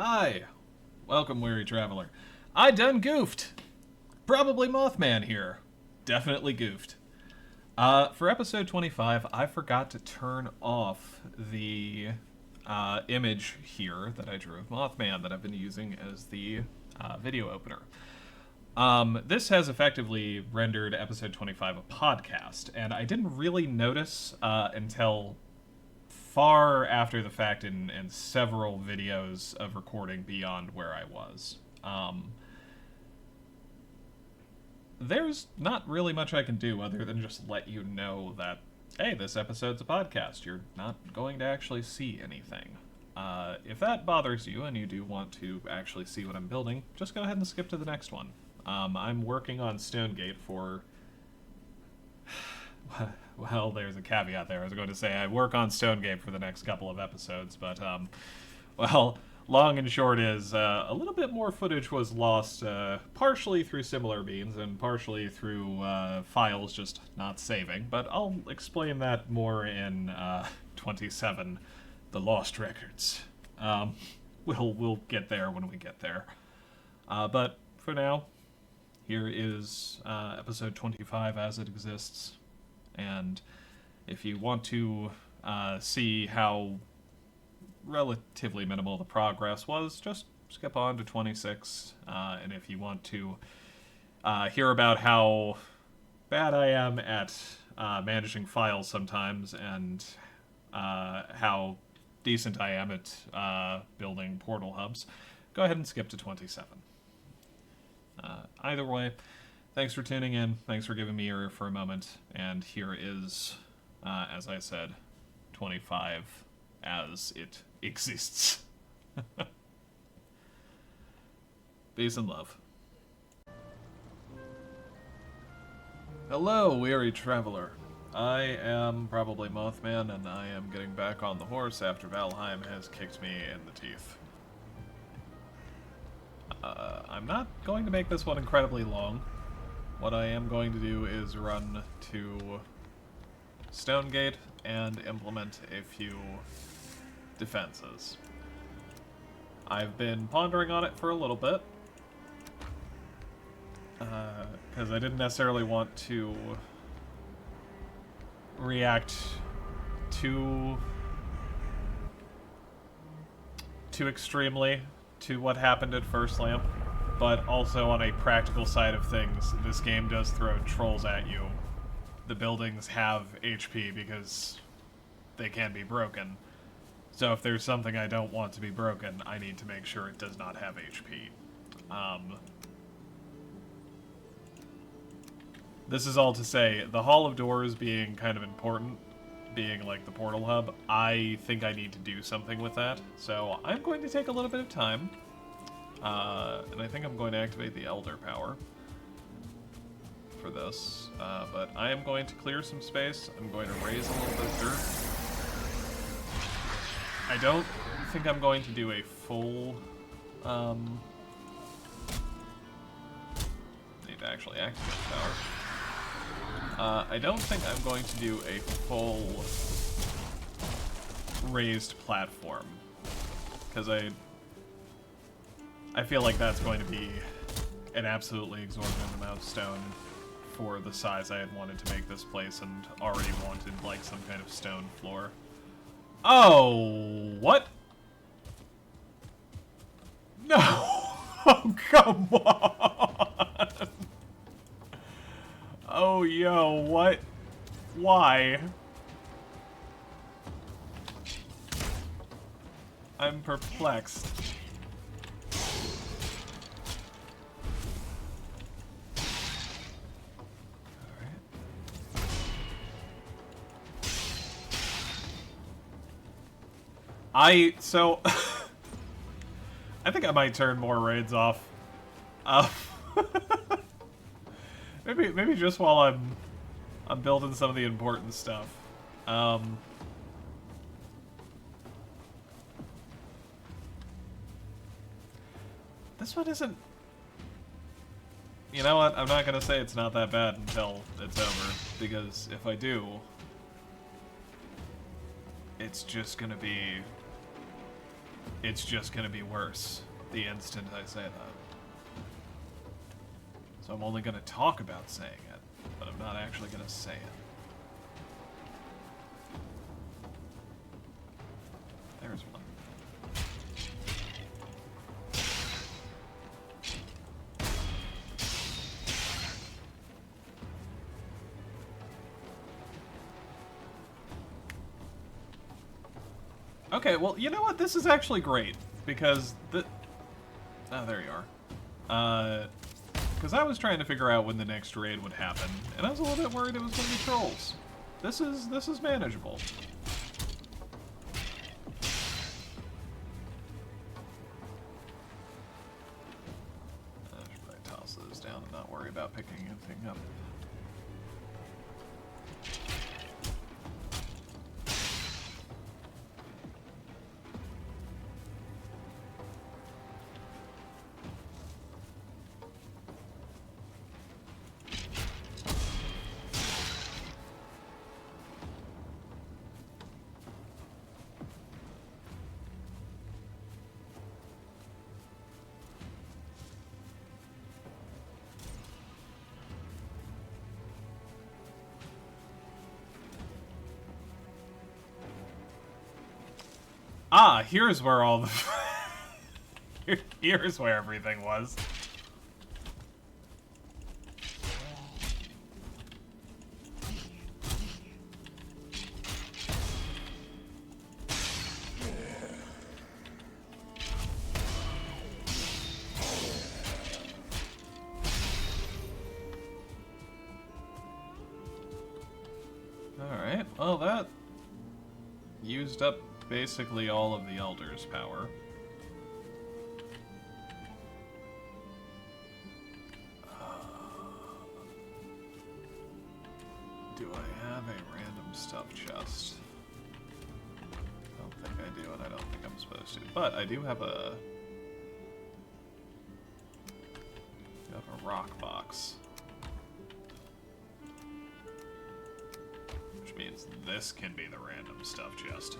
Hi, welcome, weary traveler. I done goofed. Probably Mothman here. Definitely goofed. For episode 25, I forgot to turn off the image here that I drew of Mothman that I've been using as the video opener. This has effectively rendered episode 25 a podcast, and I didn't really notice until far after the fact in several videos of recording beyond where I was. There's not really much I can do other than just let you know that, hey, this episode's a podcast. You're not going to actually see anything. If that bothers you and you do want to actually see what I'm building, just go ahead and skip to the next one. I'm working on Stonegate for... Well, there's a caveat there. I was going to say I work on Stonegate for the next couple of episodes, but, well, long and short is a little bit more footage was lost, partially through similar means and partially through files just not saving, but I'll explain that more in 27, The Lost Records. We'll get there when we get there. But for now, here is episode 25 as it exists. And if you want to see how relatively minimal the progress was, just skip on to 26. And if you want to hear about how bad I am at managing files sometimes and how decent I am at building portal hubs, go ahead and skip to 27. Either way, thanks for tuning in. Thanks for giving me your ear for a moment. And here is, as I said, 25 as it exists. Peace and love. Hello, weary traveler. I am probably Mothman, and I am getting back on the horse after Valheim has kicked me in the teeth. I'm not going to make this one incredibly long. What I am going to do is run to Stonegate and implement a few defenses. I've been pondering on it for a little bit, because I didn't necessarily want to react too extremely to what happened at First Lamp, but also on a practical side of things, this game does throw trolls at you. The buildings have HP because they can be broken. So if there's something I don't want to be broken, I need to make sure it does not have HP. This is all to say, the Hall of Doors being kind of important, being like the portal hub, I think I need to do something with that. So I'm going to take a little bit of time, and I think I'm going to activate the Elder Power for this, but I am going to clear some space. I'm going to raise a little bit of dirt. I don't think I'm going to do a full, need to actually activate the power. I don't think I'm going to do a full raised platform, because I feel like that's going to be an absolutely exorbitant amount of stone for the size I had wanted to make this place and already wanted like some kind of stone floor. Oh, what? No! Oh, come on! Oh, yo, what? Why? I'm perplexed. I think I might turn more raids off. Maybe just while I'm building some of the important stuff. This one isn't... You know what? I'm not gonna say it's not that bad until it's over, because if I do, it's just gonna be it's just going to be worse the instant I say that. So I'm only going to talk about saying it, but I'm not actually going to say it. There's one. Okay, well, you know what? This is actually great, because the... Oh, there you are. Because I was trying to figure out when the next raid would happen, and I was a little bit worried it was going to be trolls. This is manageable. I should probably toss those down and not worry about picking anything up. Ah, here's where all the... here's where everything was. Alright, well that used up basically all of the Elder's power. Do I have a random stuff chest? I don't think I do, and I don't think I'm supposed to. But I do have a... rock box. Which means this can be the random stuff chest.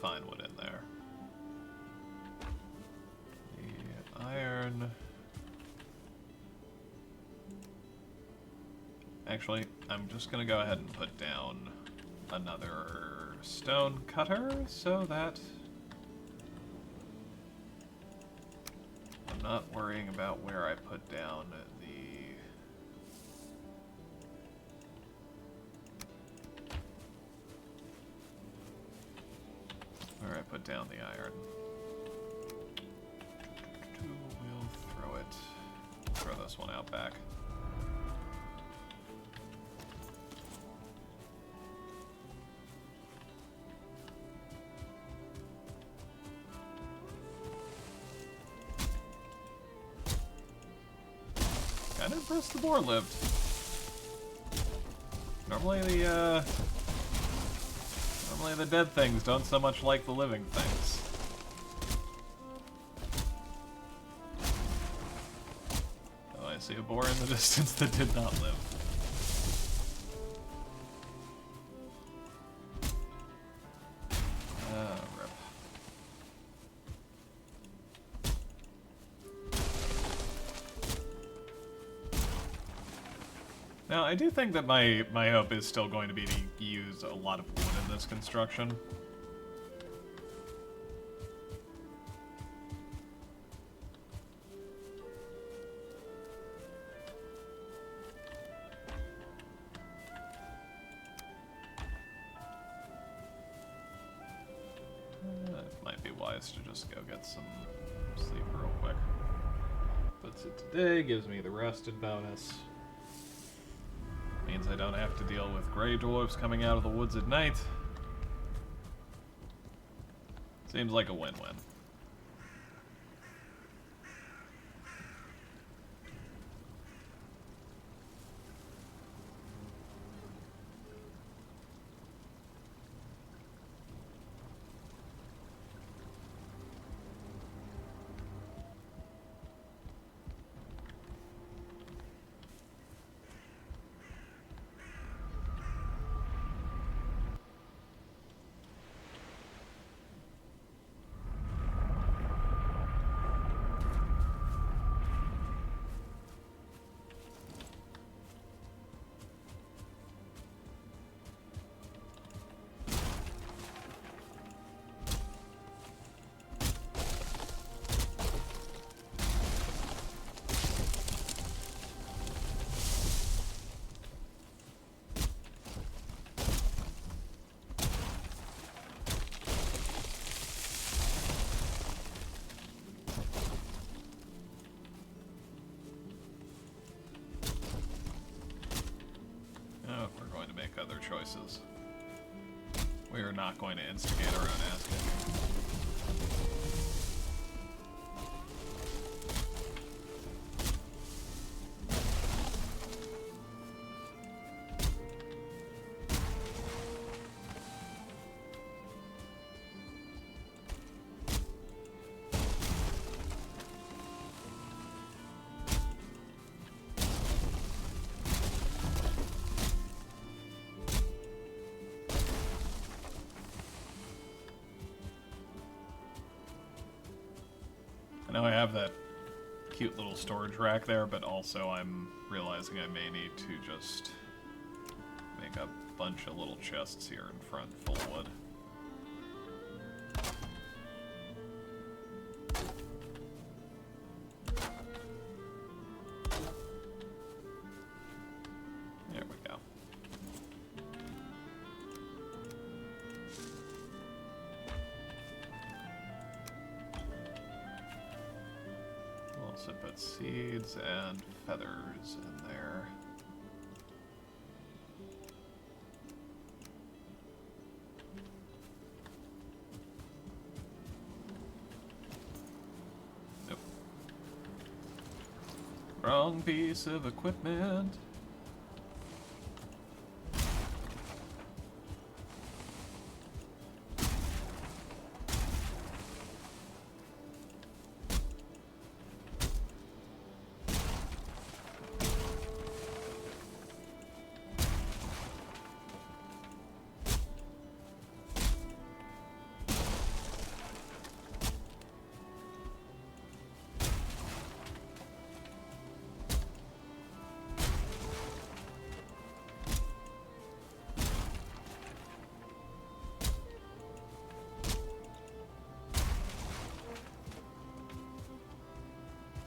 Fine wood in there. The iron. Actually, I'm just gonna go ahead and put down another stone cutter so that I'm not worrying about where I put down the... Where I put down the iron. We'll throw it. Throw this one out back. Kinda impressed the boar lived. Normally the dead things don't so much like the living things. Oh, I see a boar in the distance that did not live. Rip. Now, I do think that my hope is still going to be to use a lot of wood in this construction. It might be wise to just go get some sleep real quick. Puts it today, gives me the rested bonus. Means I don't have to deal with gray dwarves coming out of the woods at night. Seems like a win-win. choices. We are not going to instigate our own ass kicking. I know I have that cute little storage rack there, but also I'm realizing I may need to just make a bunch of little chests here in front full of wood. There we go. We'll also put seeds and feathers in there. Nope. Wrong piece of equipment.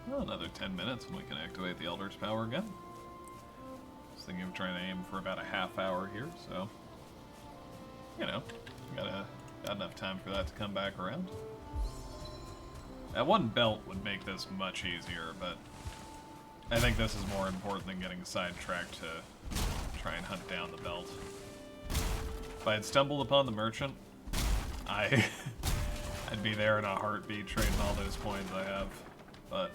Well, another 10 minutes and we can activate the Elder's Power again. I was thinking of trying to aim for about a half hour here, so... You know, got enough time for that to come back around. That one belt would make this much easier, but... I think this is more important than getting sidetracked to try and hunt down the belt. If I had stumbled upon the merchant, I'd be there in a heartbeat trading all those coins I have, but...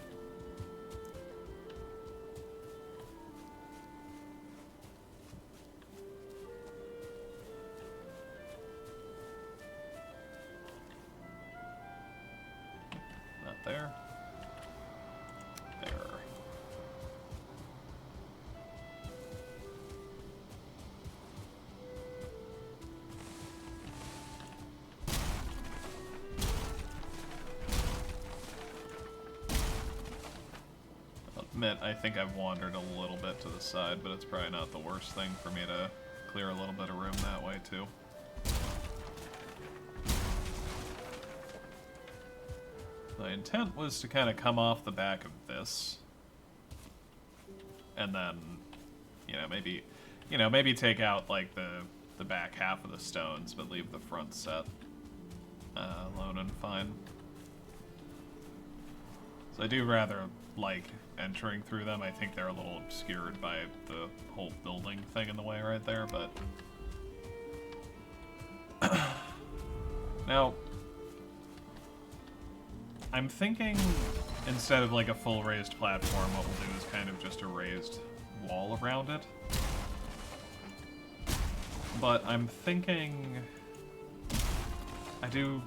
There. There. I'll admit, I think I've wandered a little bit to the side, but it's probably not the worst thing for me to clear a little bit of room that way, too. The intent was to kind of come off the back of this, and then, maybe take out like the back half of the stones, but leave the front set alone and fine. So I do rather like entering through them. I think they're a little obscured by the whole building thing in the way right there, but now. I'm thinking, instead of like a full raised platform, what we'll do is kind of just a raised wall around it. But I'm thinking... I do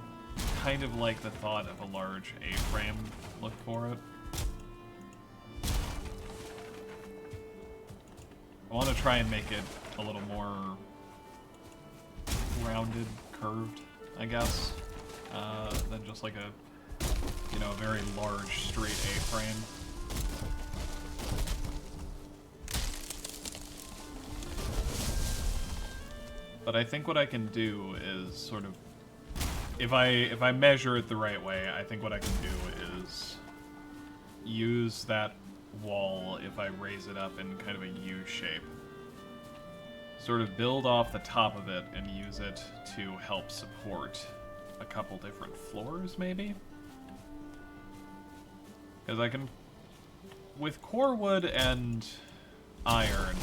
kind of like the thought of a large A-frame look for it. I want to try and make it a little more rounded, curved, I guess, than just like a a very large straight A-frame. But I think what I can do is sort of, if I measure it the right way, I think what I can do is use that wall if I raise it up in kind of a U shape. Sort of build off the top of it and use it to help support a couple different floors, maybe? Because I can, with core wood and iron,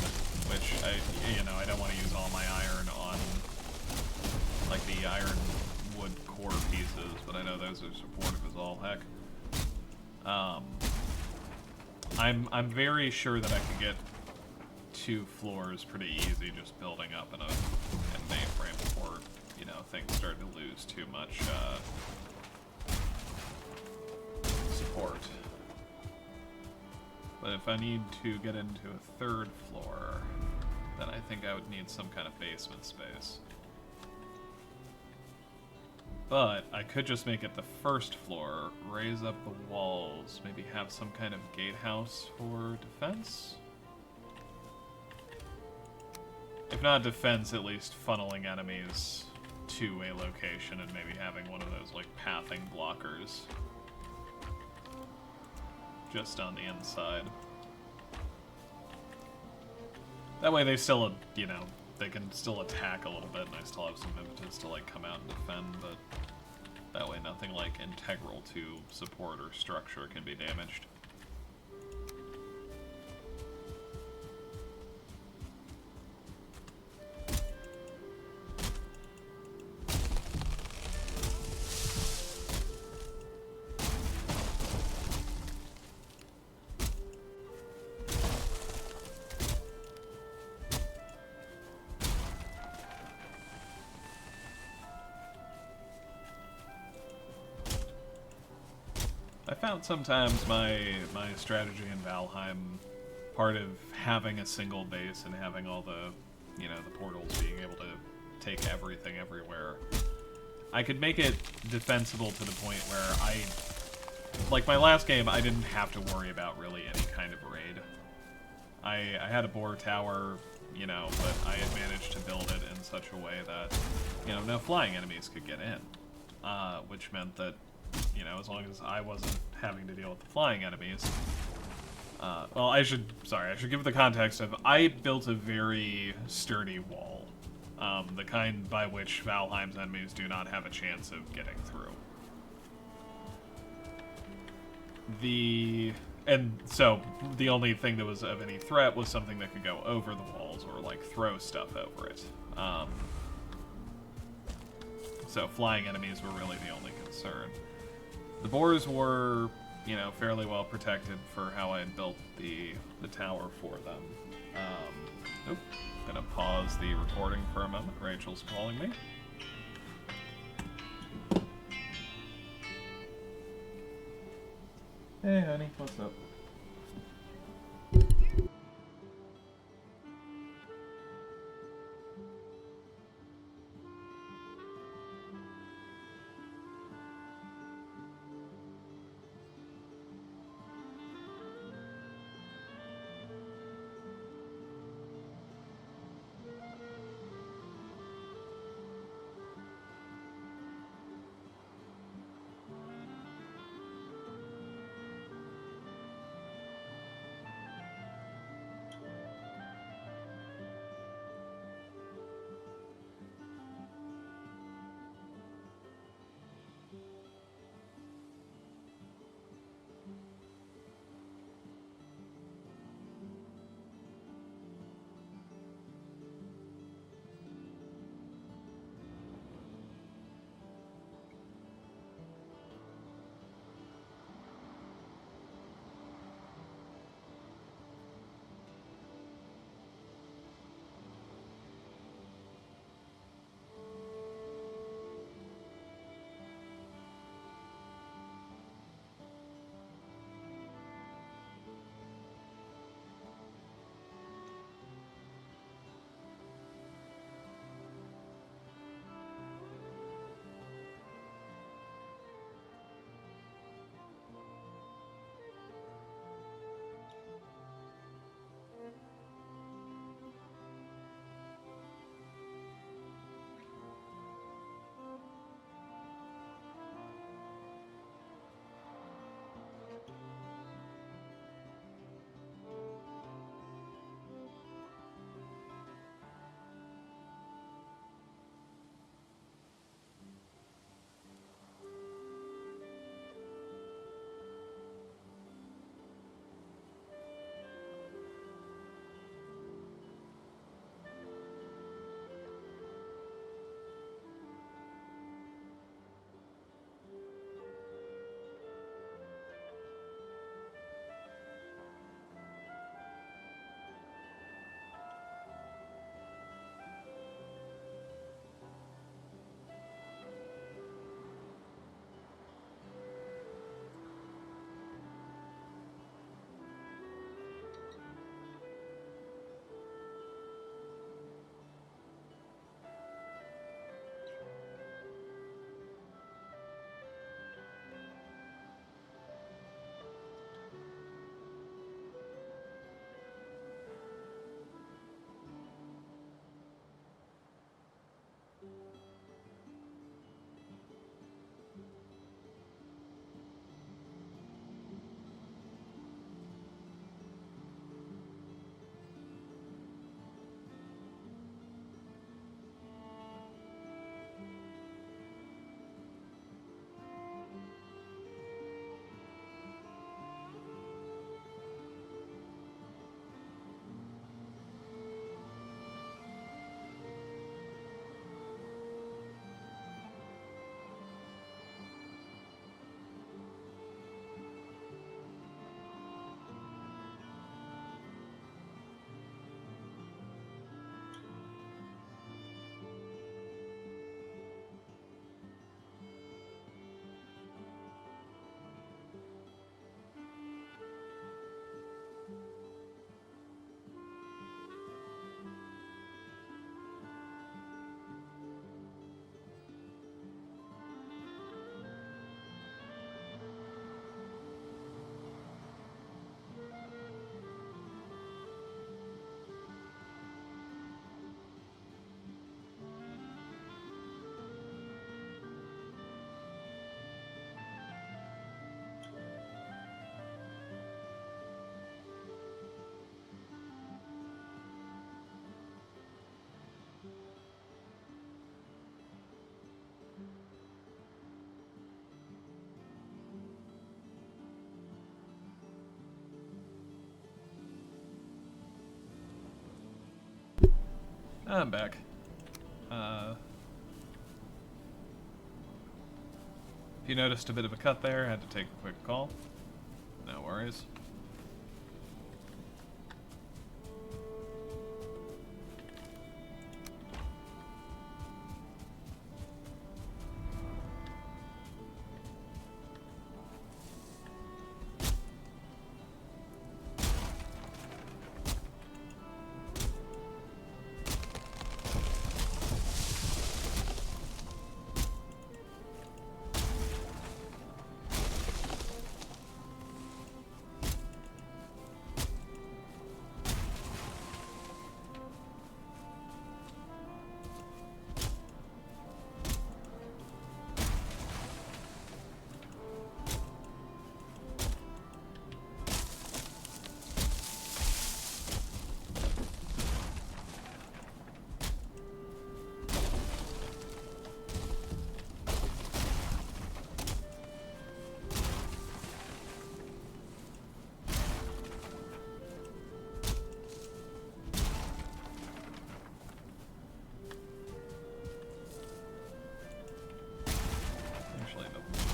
which I don't want to use all my iron the iron wood core pieces, but I know those are supportive as all heck. I'm very sure that I could get 2 floors pretty easy just building up in mainframe before, you know, things start to lose too much support. But if I need to get into a 3rd floor, then I think I would need some kind of basement space. But I could just make it the 1st floor, raise up the walls, maybe have some kind of gatehouse for defense? If not defense, at least funneling enemies to a location and maybe having one of those, like, pathing blockers just on the inside. That way they still, you know, they can still attack a little bit and I still have some impetus to, like, come out and defend, but that way nothing, like, integral to support or structure can be damaged. I found sometimes my strategy in Valheim, part of having a single base and having all the, you know, the portals being able to take everything everywhere, I could make it defensible to the point where like my last game, I didn't have to worry about really any kind of raid. I had a boar tower, you know, but I had managed to build it in such a way that, you know, no flying enemies could get in, which meant that, you know, as long as I wasn't having to deal with the flying enemies. Well, I should give the context of, I built a very sturdy wall. The kind by which Valheim's enemies do not have a chance of getting through. And so, the only thing that was of any threat was something that could go over the walls or, like, throw stuff over it. So flying enemies were really the only concern. The boars were, you know, fairly well protected for how I had built the tower for them. Nope. Gonna pause the recording for a moment. Rachel's calling me. Hey, honey, what's up? I'm back. If you noticed a bit of a cut there, I had to take a quick call. No worries.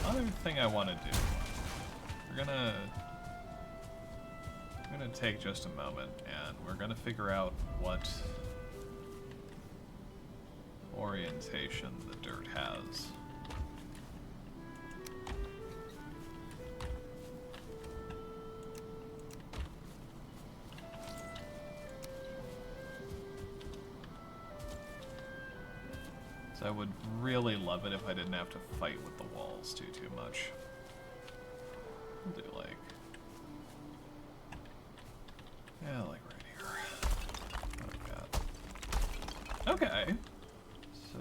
Other thing I want to do, I'm gonna take just a moment and we're gonna figure out what orientation the dirt has. So I would really love it if I didn't have to fight with the walls too much. I'll do like, yeah, like right here. What I've got. Okay. So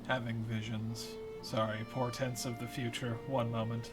having visions. Sorry, portents of the future. One moment.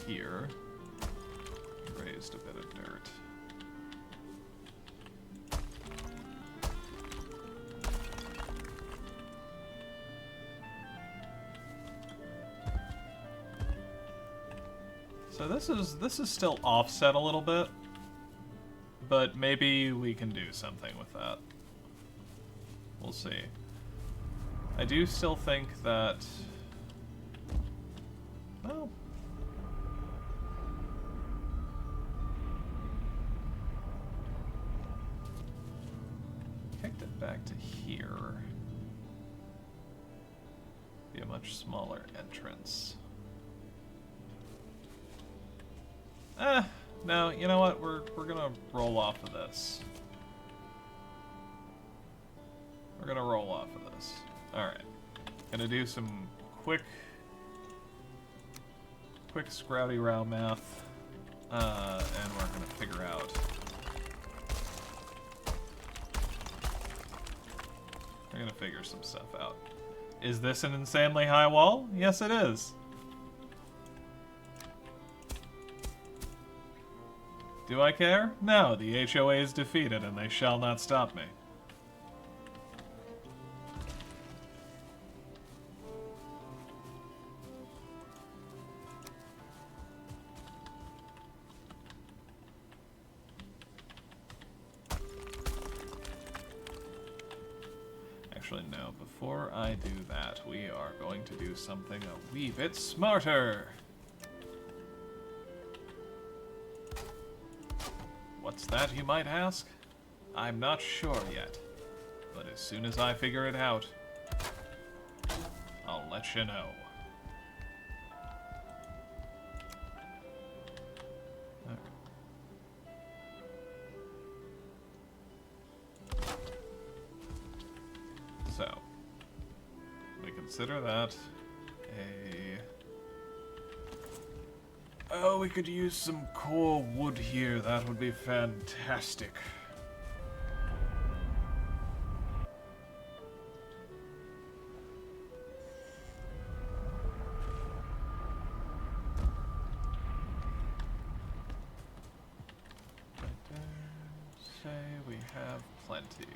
Here, raised a bit of dirt. So this is still offset a little bit, but maybe we can do something with that. We'll see. I do still think that, well, kicked it back to here. Be a much smaller entrance. No, you know what? We're gonna roll off of this. We're gonna roll off of this. Alright. Gonna do some quick scrouty row math. And we're gonna figure out. We're gonna figure some stuff out. Is this an insanely high wall? Yes, it is. Do I care? No, the HOA is defeated and they shall not stop me. Actually, no, before I do that, we are going to do something a wee bit smarter. What's that, you might ask? I'm not sure yet, but as soon as I figure it out, let you know. So, we consider that a... Oh, we could use some core wood here. That would be fantastic. I dare say we have plenty.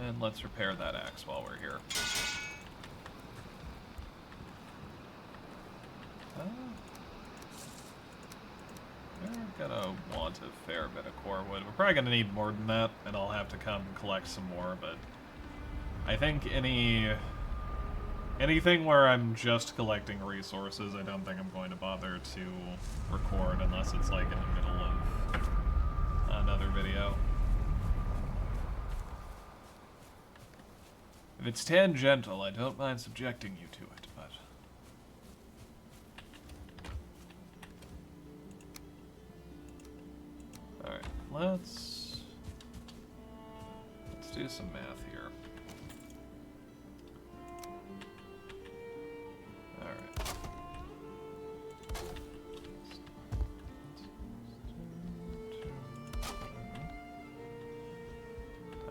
And let's repair that axe while we're here. We're gonna want a fair bit of core wood. We're probably gonna need more than that, and I'll have to come and collect some more, but I think anything where I'm just collecting resources, I don't think I'm going to bother to record unless it's like in the middle of another video. If it's tangential, I don't mind subjecting you to it, but... Alright, let's do some math here. Alright.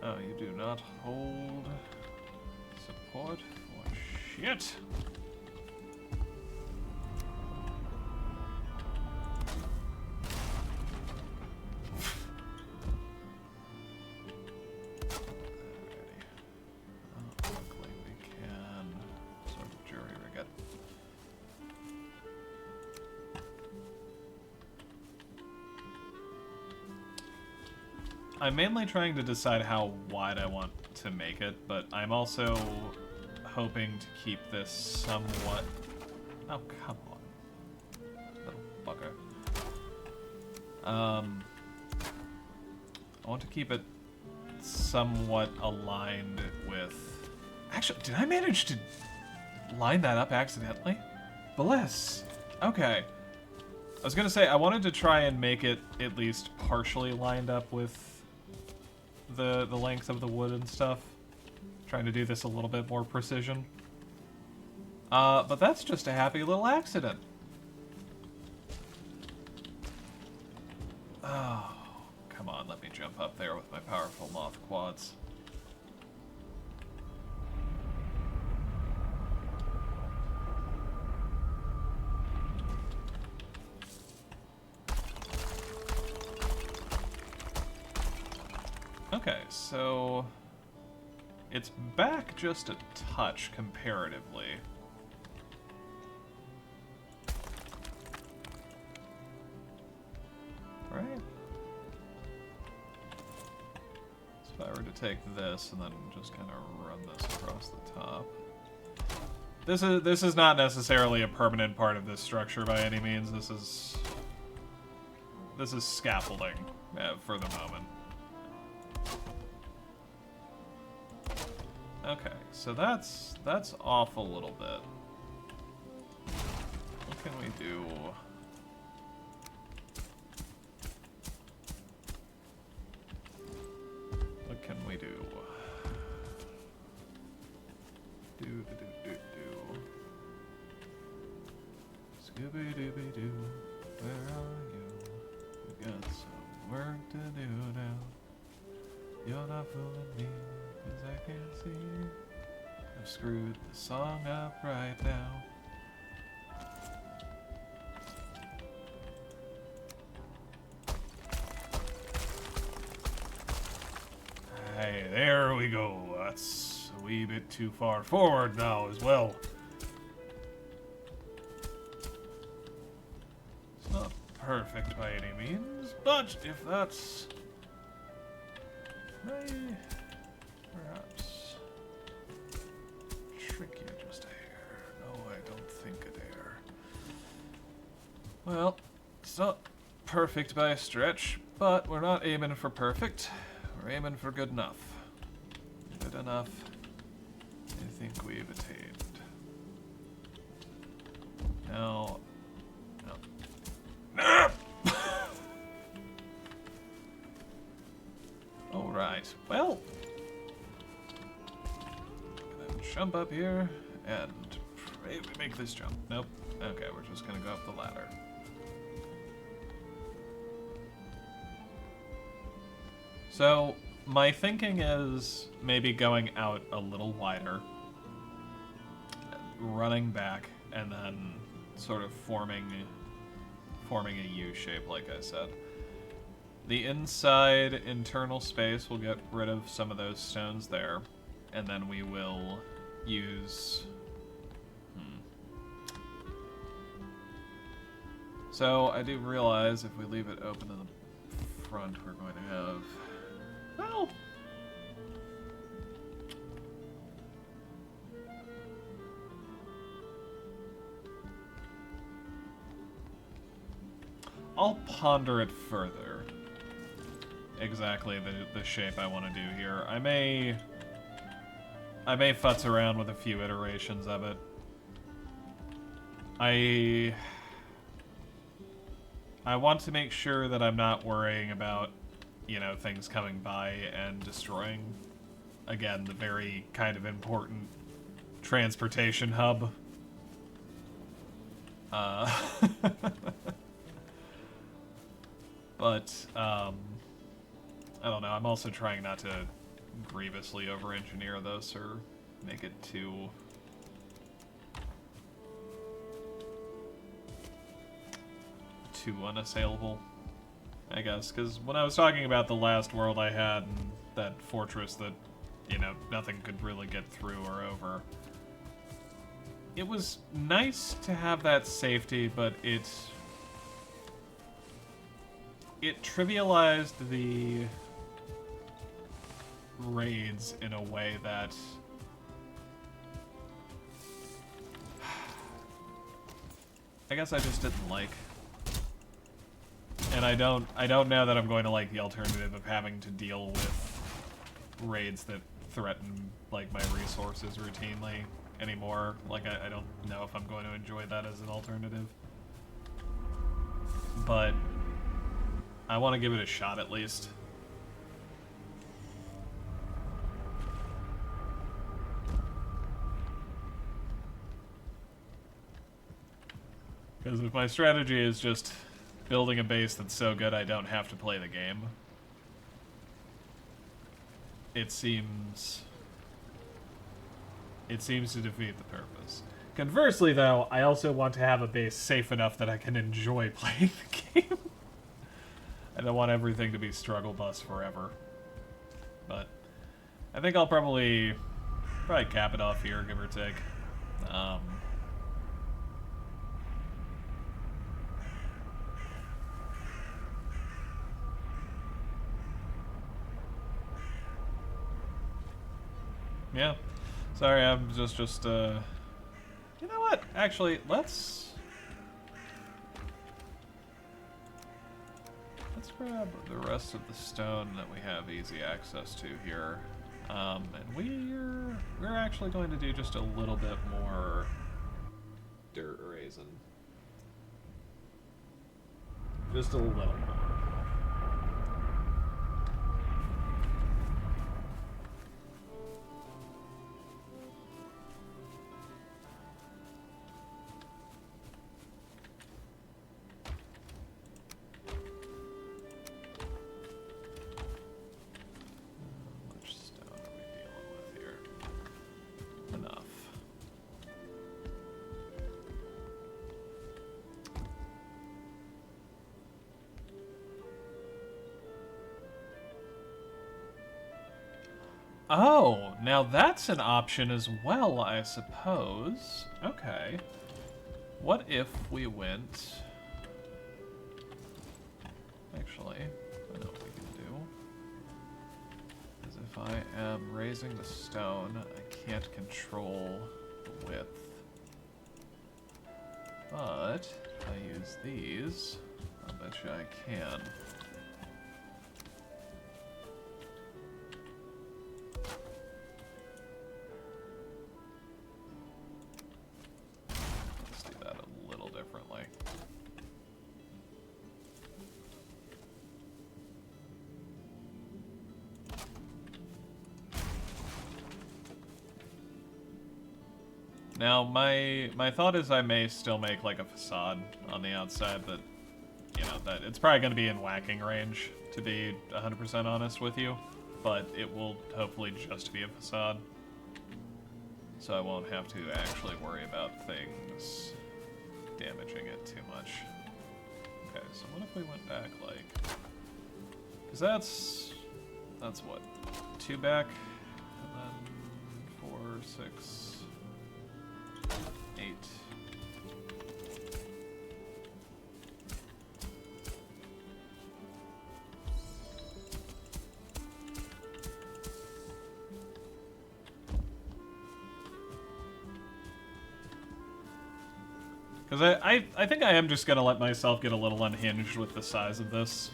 Oh, you do not hold support for shit. I'm mainly trying to decide how wide I want to make it, but I'm also hoping to keep this somewhat... Oh, come on. Little bugger. I want to keep it somewhat aligned with... Actually, did I manage to line that up accidentally? Bliss. Okay. I was gonna say, I wanted to try and make it at least partially lined up with the length of the wood and stuff. Trying to do this a little bit more precision. But that's just a happy little accident. Oh, come on, let me jump up there with my powerful moth quads. Okay, so it's back just a touch comparatively. Right? So if I were to take this and then just kind of run this across the top. This is not necessarily a permanent part of this structure by any means. This is scaffolding for the moment. Okay, so that's off a little bit. What can we do? What can we do? Do. Scooby-Dooby-Doo, where are you? We got some work to do now. You're not fooling me. 'Cause I can't see. I've screwed the song up right now. Hey, there we go. That's a wee bit too far forward now as well. It's not perfect by any means, but if that's... Perhaps trickier just a hair. No, I don't think a dare. Well, it's not perfect by a stretch, but we're not aiming for perfect. We're aiming for good enough. Good enough is think we've attained. Now... No. Alright, well... Gonna jump up here, and pray we make this jump. Nope. Okay, we're just gonna go up the ladder. So, my thinking is maybe going out a little wider, running back, and then sort of forming a U shape, like I said. The inside internal space will get rid of some of those stones there, and then we will use... So, I do realize if we leave it open in the front, we're going to have... Well... I'll ponder it further. Exactly the shape I want to do here. I may futz around with a few iterations of it. I want to make sure that I'm not worrying about, you know, things coming by and destroying, again, the very kind of important transportation hub. But, I don't know, I'm also trying not to grievously over-engineer this or make it too... too unassailable, I guess, because when I was talking about the last world I had and that fortress that, you know, nothing could really get through or over, it was nice to have that safety, but it trivialized the raids in a way that I guess I just didn't like. And I don't know that I'm going to like the alternative of having to deal with raids that threaten, like, my resources routinely anymore. Like, I don't know if I'm going to enjoy that as an alternative. But I want to give it a shot at least. Because if my strategy is just building a base that's so good I don't have to play the game, it seems to defeat the purpose. Conversely, though, I also want to have a base safe enough that I can enjoy playing the game. I don't want everything to be struggle bus forever. But I think I'll probably cap it off here, give or take. Yeah. Sorry, I'm just you know what? Actually, let's grab the rest of the stone that we have easy access to here. And we're actually going to do just a little bit more dirt raising. Just a little more. Oh, now that's an option as well, I suppose. Okay. What if we went... Actually, I know what we can do. Is if I am raising the stone, I can't control the width. But if I use these, I bet you I can. Now, my thought is I may still make like a facade on the outside, but you know that it's probably going to be in whacking range, to be 100% honest with you. But it will hopefully just be a facade, so I won't have to actually worry about things damaging it too much. Okay, so what if we went back like, because that's what, 2 back, and then 4, 6, 8. Because I think I am just going to let myself get a little unhinged with the size of this.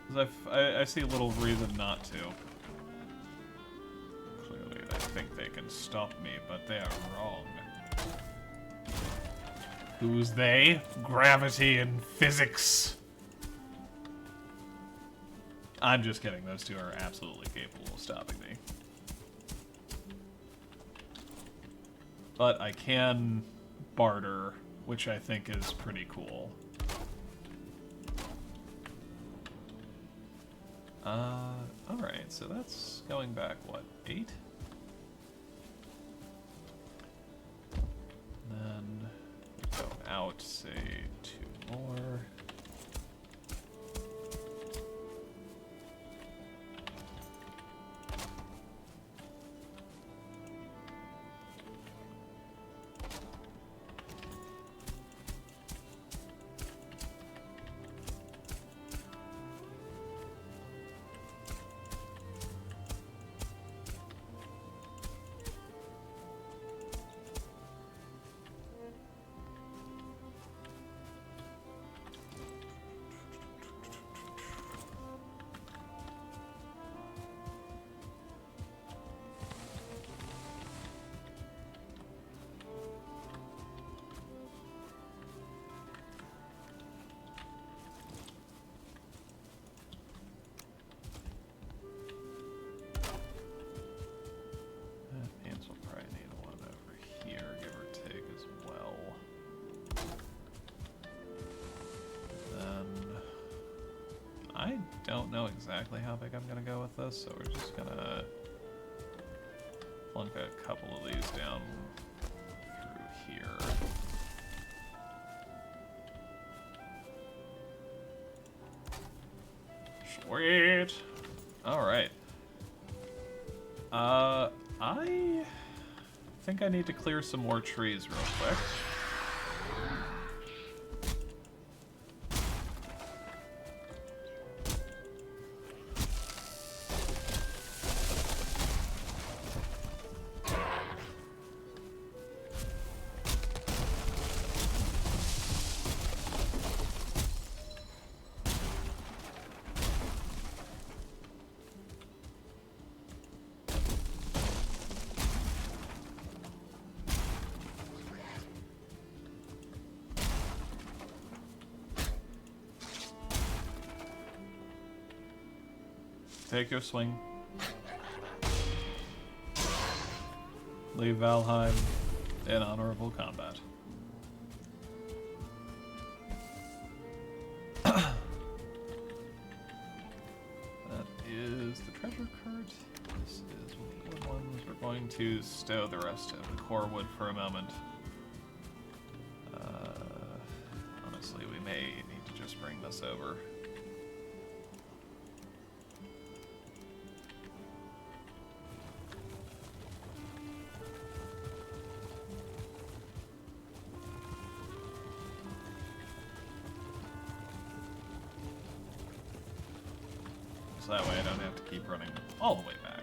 Because I see little reason not to. Clearly, I think they can stop me, but they are wrong. Who's they? Gravity and physics. I'm just kidding. Those two are absolutely capable of stopping me. But I can barter, which I think is pretty cool. Alright, so that's going back, what, 8? And then go out, say, 2 more. I don't know exactly how big I'm going to go with this, so we're just going to plunk a couple of these down through here. Sweet! Alright. I think I need to clear some more trees real quick. Take your swing. Leave Valheim in honorable combat. That is the treasure cart. This is one of the ones. We're going to stow the rest of the core wood for a moment. Honestly, we may need to just bring this over. So that way I don't have to keep running all the way back.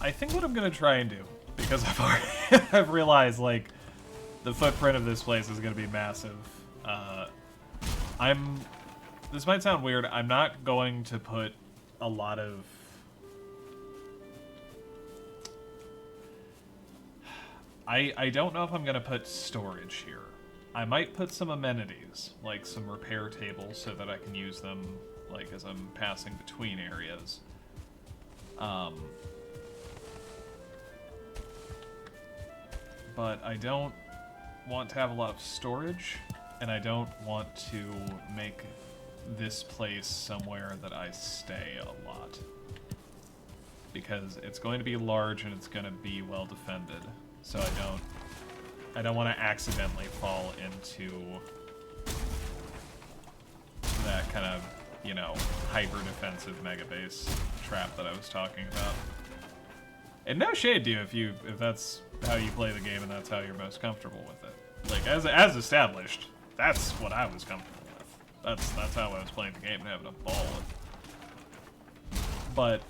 I think what I'm gonna try and do, because I've already I've realized like the footprint of this place is gonna be massive. This might sound weird. I'm not going to put a lot of. I don't know if I'm gonna put storage here. I might put some amenities, like some repair tables, so that I can use them, like, as I'm passing between areas. But I don't want to have a lot of storage, and I don't want to make this place somewhere that I stay a lot. Because it's going to be large and it's going to be well defended. So I don't want to accidentally fall into that kind of, you know, hyper-defensive mega base trap that I was talking about. And no shade to you if that's how you play the game and that's how you're most comfortable with it. Like, as established, that's what I was comfortable with. That's how I was playing the game and having a ball with. But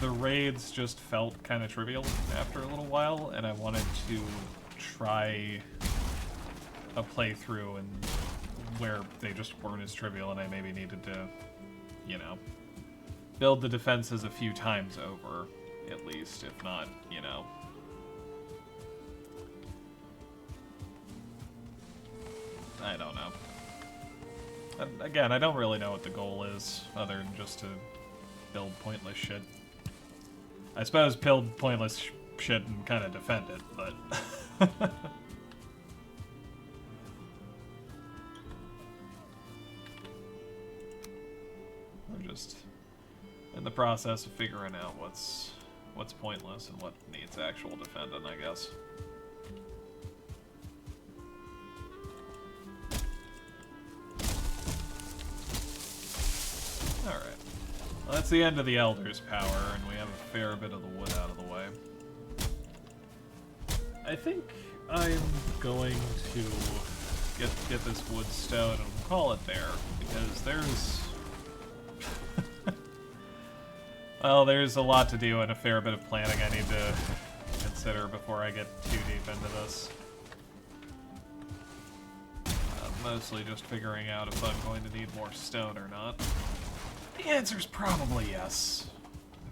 the raids just felt kind of trivial after a little while, and I wanted to try a playthrough and where they just weren't as trivial, and I maybe needed to, you know, build the defenses a few times over, at least, if not, you know. I don't know. Again, I don't really know what the goal is, other than just to build pointless shit. I suppose build pointless shit and kind of defend it, but... We're just in the process of figuring out what's pointless and what needs actual defending, I guess. Alright. Well, that's the end of the Elder's power, and we have a fair bit of the wood out of the way. I think I'm going to get this wood stone and call it there, because there's... well, there's a lot to do and a fair bit of planning I need to consider before I get too deep into this. Mostly just figuring out if I'm going to need more stone or not. The answer's probably yes,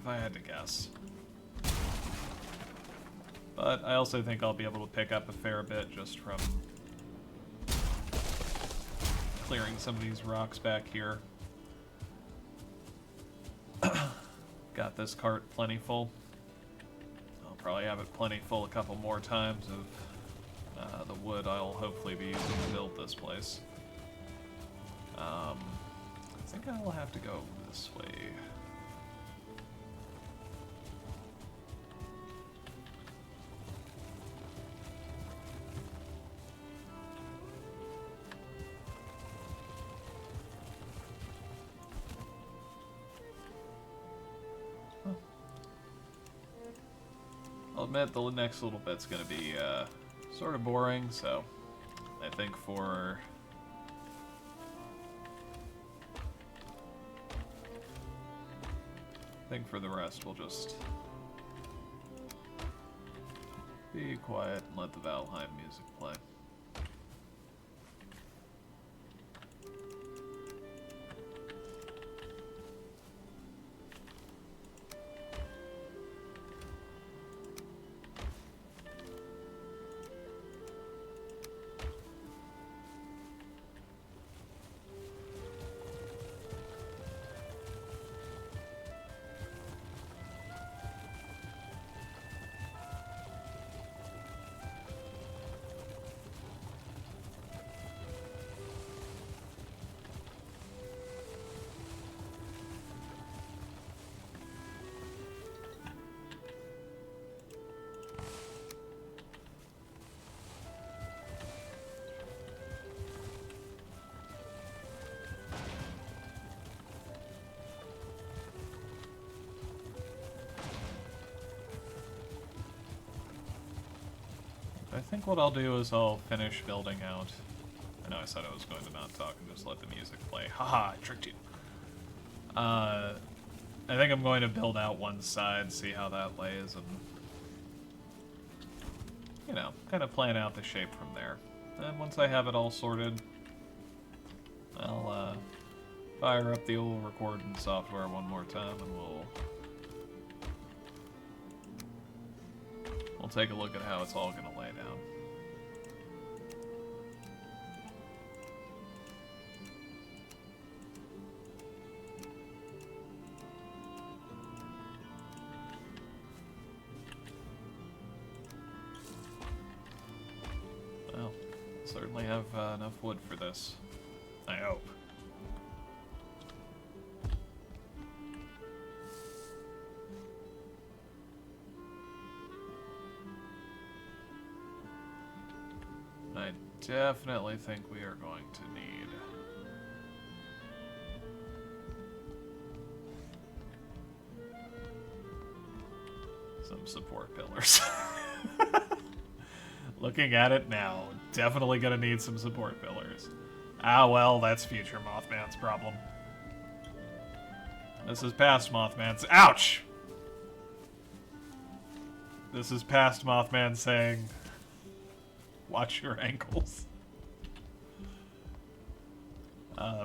if I had to guess. But I also think I'll be able to pick up a fair bit just from clearing some of these rocks back here. Got this cart plenty full. I'll probably have it plenty full a couple more times of the wood I'll hopefully be using to build this place. I think I'll have to go this way. I'll admit the next little bit's gonna be sort of boring, so I think for the rest we'll just be quiet and let the Valheim music play. I think what I'll do is I'll finish building out. I know I said I was going to not talk and just let the music play. Haha, I tricked you. I think I'm going to build out one side, see how that lays, and, you know, kind of plan out the shape from there. And once I have it all sorted, I'll fire up the old recording software one more time, and we'll take a look at how it's all going to lay down. Well, certainly have enough wood for this. I hope. I definitely think we are going to need some support pillars. Looking at it now, definitely gonna need some support pillars. Ah, well, that's future Mothman's problem. This is past Mothman's— ouch! This is past Mothman saying, watch your ankles.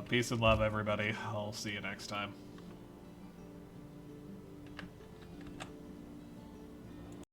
Peace and love, everybody. I'll see you next time.